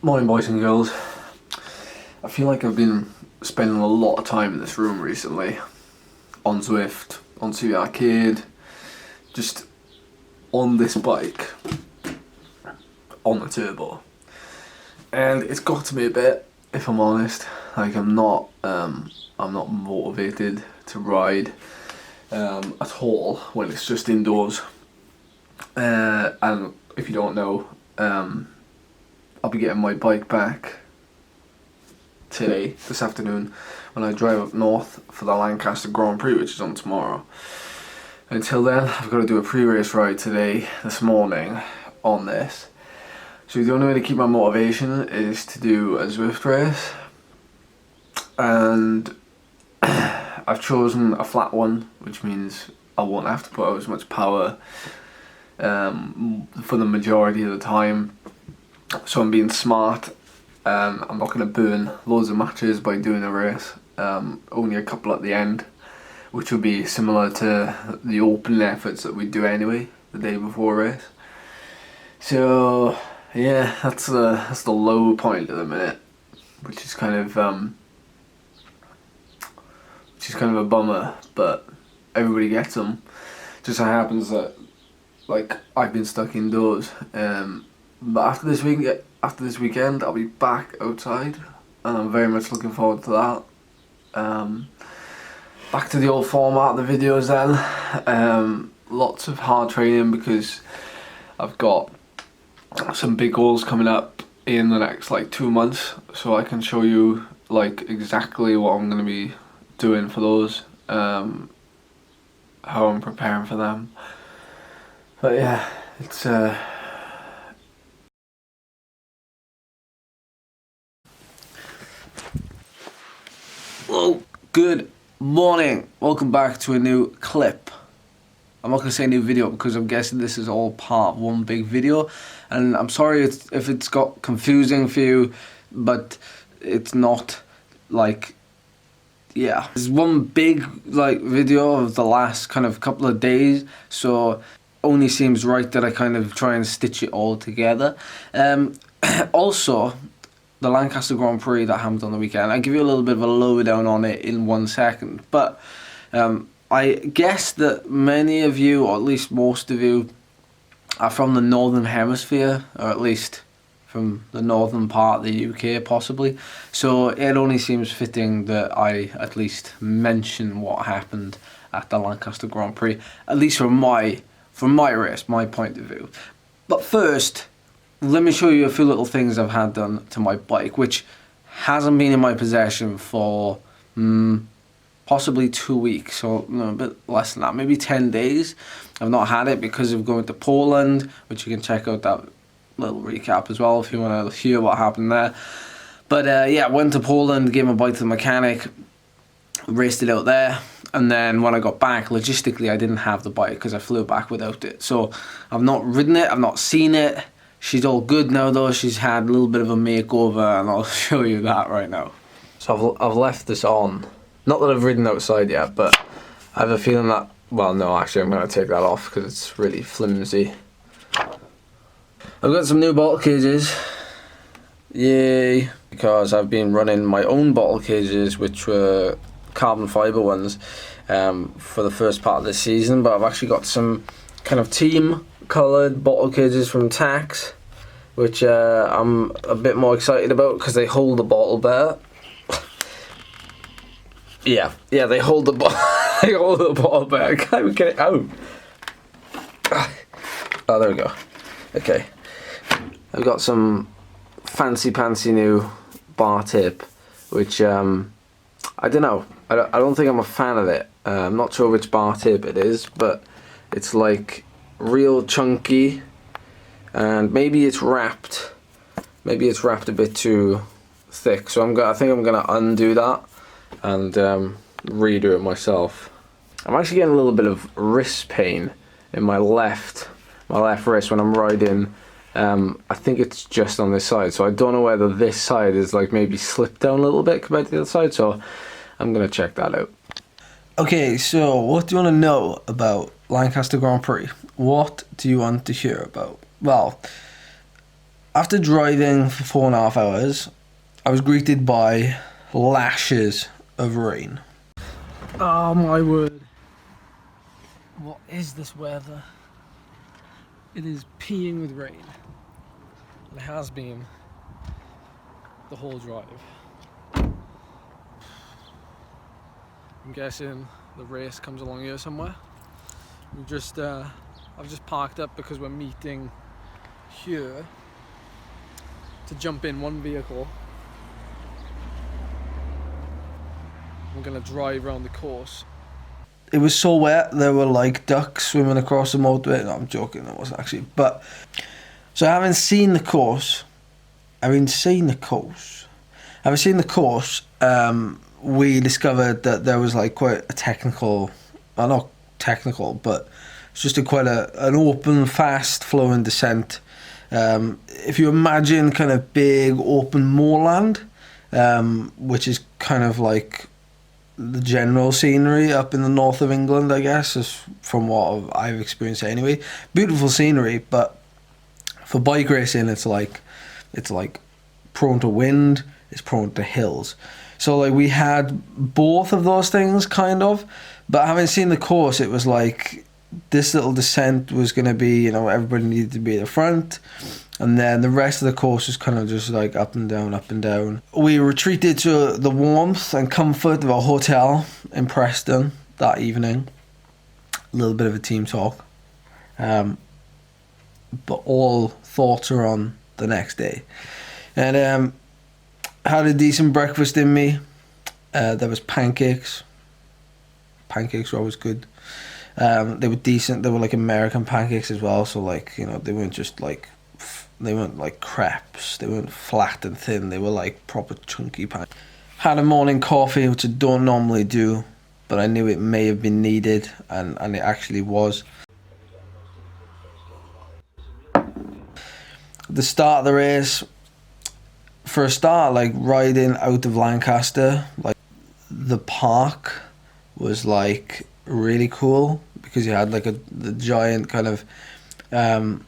Morning, boys and girls. I feel like I've been spending a lot of time in this room recently. On Zwift, on CV Arcade, just on this bike, on the turbo. And it's got to me a bit, if I'm honest. Like I'm not motivated to ride at all when it's just indoors. And if you don't know, I'll be getting my bike back today, this afternoon, when I drive up north for the Lancaster Grand Prix, which is on tomorrow. Until then, I've got to do a pre-race ride today, this morning, on this. So the only way to keep my motivation is to do a Zwift race. And I've chosen a flat one, which means I won't have to put out as much power for the majority of the time. So I'm being smart. I'm not going to burn loads of matches by doing a race. Only a couple at the end, which will be similar to the open efforts that we do anyway the day before a race. So yeah, that's the low point at the minute, which is kind of a bummer. But everybody gets them. Just so happens that like I've been stuck indoors. But after this weekend, I'll be back outside, and I'm very much looking forward to that. Back to the old format of the videos then. Lots of hard training because I've got some big goals coming up in the next 2 months, so I can show you exactly what I'm going to be doing for those, how I'm preparing for them. But yeah, it's Hello, good morning. Welcome back to a new clip. I'm not going to say new video because I'm guessing this is all part of one big video. And I'm sorry if it's got confusing for you, but it's not yeah. It's one big video of the last kind of couple of days. So only seems right that I kind of try and stitch it all together. Also, the Lancaster Grand Prix that happened on the weekend. I'll give you a little bit of a lowdown on it in 1 second. But I guess that many of you, or at least most of you, are from the Northern Hemisphere, or at least from the northern part of the UK, possibly. So it only seems fitting that I at least mention what happened at the Lancaster Grand Prix, at least from my race, my point of view. But first, let me show you a few little things I've had done to my bike, which hasn't been in my possession for possibly 2 weeks, or no, a bit less than that, maybe 10 days. I've not had it because of going to Poland, which you can check out that little recap as well if you want to hear what happened there. But yeah, went to Poland, gave my bike to the mechanic, raced it out there. And then when I got back, logistically, I didn't have the bike because I flew back without it. So I've not ridden it, I've not seen it. She's all good now though. She's had a little bit of a makeover, and I'll show you that right now. So I've left this on. Not that I've ridden outside yet, but I have a feeling that, well no, actually I'm going to take that off because it's really flimsy. I've got some new bottle cages. Yay. Because I've been running my own bottle cages, which were carbon fibre ones, for the first part of this season, but I've actually got some kind of team coloured bottle cages from Tax, which I'm a bit more excited about because they hold the bottle better. yeah, they hold the bottle. They hold the bottle better. I can't even get it out. Oh, there we go. Okay, I've got some fancy new bar tip, which I don't know. I don't think I'm a fan of it. I'm not sure which bar tip it is, but it's real chunky, and maybe it's wrapped a bit too thick. So I think I'm gonna undo that and redo it myself. I'm actually getting a little bit of wrist pain in my left wrist when I'm riding. I think it's just on this side, so I don't know whether this side is maybe slipped down a little bit compared to the other side, so I'm gonna check that out. Okay, so what do you want to know about Lancaster Grand Prix? What do you want to hear about? Well, After driving for 4.5 hours, I was greeted by lashes of rain. Oh my word. What is this weather? It is peeing with rain. It has been the whole drive. I'm guessing the race comes along here somewhere. I've just parked up because we're meeting here to jump in one vehicle. We're gonna drive around the course. It was so wet, there were like ducks swimming across the motorway. No, I'm joking, that wasn't actually. But so having seen the course, we discovered that there was like quite a technical, well, not technical, but it's just an open, fast flowing descent. If you imagine kind of big open moorland, which is kind of like the general scenery up in the north of England, I guess, is from what I've experienced anyway. Beautiful scenery, but for bike racing, it's like prone to wind, it's prone to hills. So like we had both of those things kind of, but having seen the course, it was like this little descent was going to be, everybody needed to be at the front, and then the rest of the course was kind of just like up and down, up and down. We retreated to the warmth and comfort of a hotel in Preston that evening. A little bit of a team talk, but all thoughts are on the next day. And had a decent breakfast in me. There was pancakes. Pancakes were always good. They were decent. They were like American pancakes as well. So like, they weren't just like, they weren't like crepes. They weren't flat and thin. They were like proper chunky pancakes. Had a morning coffee, which I don't normally do, but I knew it may have been needed, and it actually was. The start of the race, for a start, like riding out of Lancaster, like the park was like really cool because you had like the giant kind of, I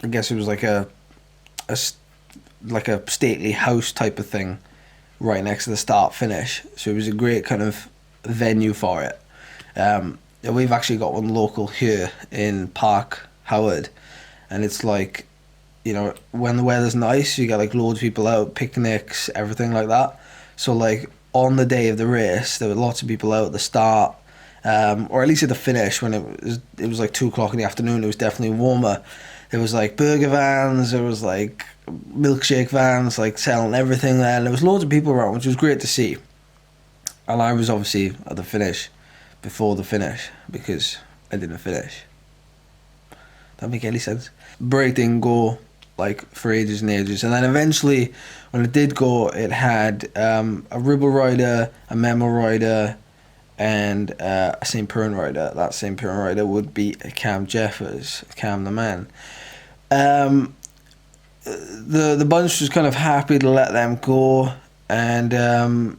guess it was like a stately house type of thing right next to the start finish. So it was a great kind of venue for it. We've actually got one local here in Park Howard, and it's like, when the weather's nice, you get like loads of people out, picnics, everything like that. So like on the day of the race, there were lots of people out at the start, or at least at the finish when it was like 2 o'clock in the afternoon. It was definitely warmer. There was like burger vans, there was like milkshake vans, like selling everything there. And there was loads of people around, which was great to see. And I was obviously at the finish, before the finish, because I didn't finish. That make any sense? Break didn't go like for ages and ages, and then eventually when it did go, it had a Ribble rider, a Memo rider, and a St. Piran rider. That St. Piran rider would be Cam Jeffers, Cam the man. The bunch was kind of happy to let them go, and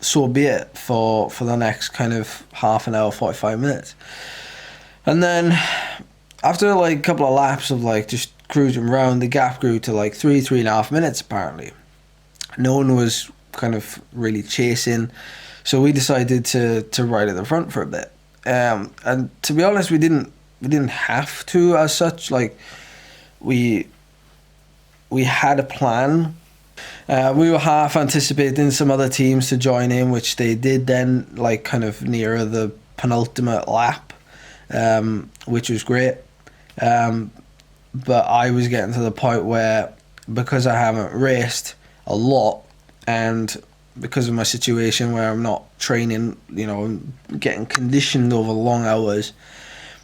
so be it for the next kind of half an hour, 45 minutes. And then after like a couple of laps of like just cruising around, the gap grew to like 3.5 minutes apparently. No one was kind of really chasing, so we decided to ride at the front for a bit. And to be honest, we didn't have to as such. Like we had a plan. We were half anticipating some other teams to join in, which they did then, like kind of near the penultimate lap, which was great. But I was getting to the point where, because I haven't raced a lot, and because of my situation where I'm not training, getting conditioned over long hours,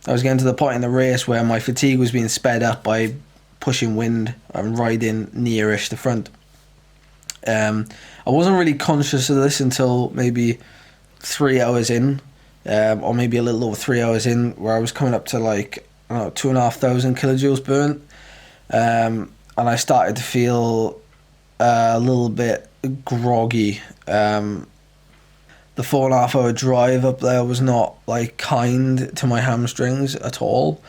I was getting to the point in the race where my fatigue was being sped up by pushing wind and riding nearish the front. I wasn't really conscious of this until maybe 3 hours in, or maybe a little over 3 hours in, where I was coming up to like 2,500 kilojoules burnt, and I started to feel a little bit groggy. The 4.5 hour drive up there was not like kind to my hamstrings at all.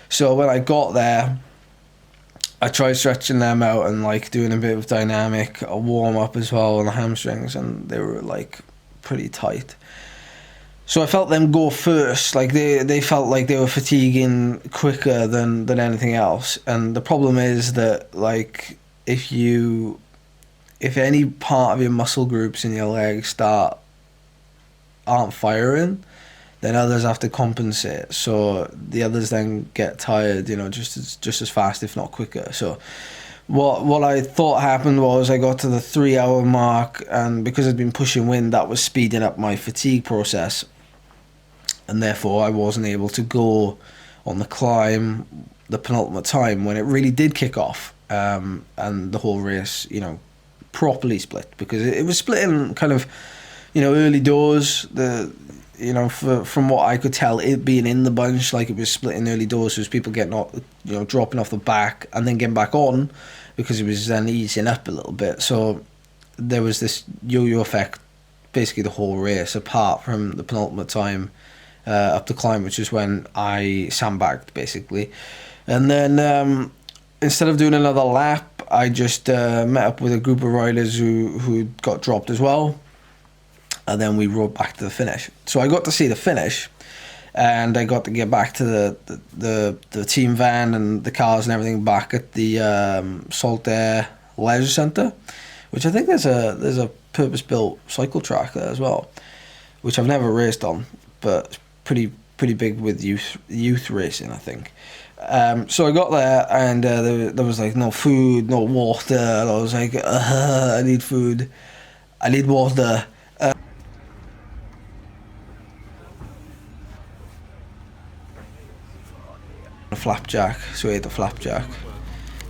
So when I got there, I tried stretching them out and like doing a bit of dynamic warm up as well on the hamstrings, and they were like pretty tight. So I felt them go first. Like they felt like they were fatiguing quicker than anything else. And the problem is that like if any part of your muscle groups in your legs aren't firing, then others have to compensate. So the others then get tired, you know, just as fast, if not quicker. So what I thought happened was I got to the 3 hour mark, and because I'd been pushing wind, that was speeding up my fatigue process. And therefore I wasn't able to go on the climb the penultimate time when it really did kick off, and the whole race, you know, properly split, because it was split in kind of, you know, early doors. You know, from what I could tell, it being in the bunch, like it was split in early doors, so it was people getting off, you know, dropping off the back and then getting back on, because it was then easing up a little bit. So there was this yo-yo effect basically the whole race, apart from the penultimate time up the climb, which is when I sandbagged basically. And then instead of doing another lap, I just met up with a group of riders who got dropped as well, and then we rode back to the finish. So I got to see the finish, and I got to get back to the team van and the cars and everything back at the Saltaire Leisure Centre, which I think there's a purpose-built cycle track there as well, which I've never raced on, but pretty big with youth racing, I think. So I got there, and there was like no food, no water, and I was like, I need food, I need water. A flapjack, so I ate the flapjack,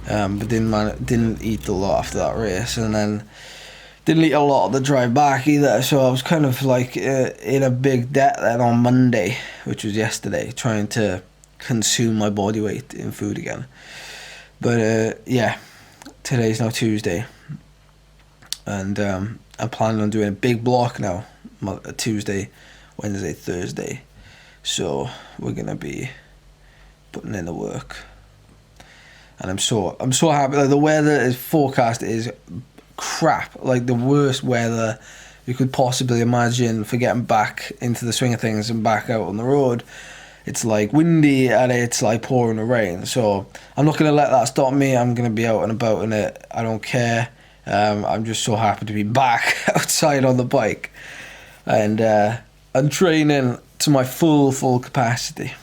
but didn't eat a lot after that race, and then didn't eat a lot of the drive back either. So I was kind of like in a big debt then on Monday, which was yesterday, trying to consume my body weight in food again. But yeah, today's now Tuesday, and I'm planning on doing a big block now, Tuesday, Wednesday, Thursday. So we're gonna be putting in the work, and I'm so happy. Like, the weather is forecast is crap, like the worst weather you could possibly imagine for getting back into the swing of things and back out on the road. It's like windy and it's like pouring the rain, so I'm not going to let that stop me. I'm going to be out and about in it. I don't care. I'm just so happy to be back outside on the bike, and I'm training to my full capacity.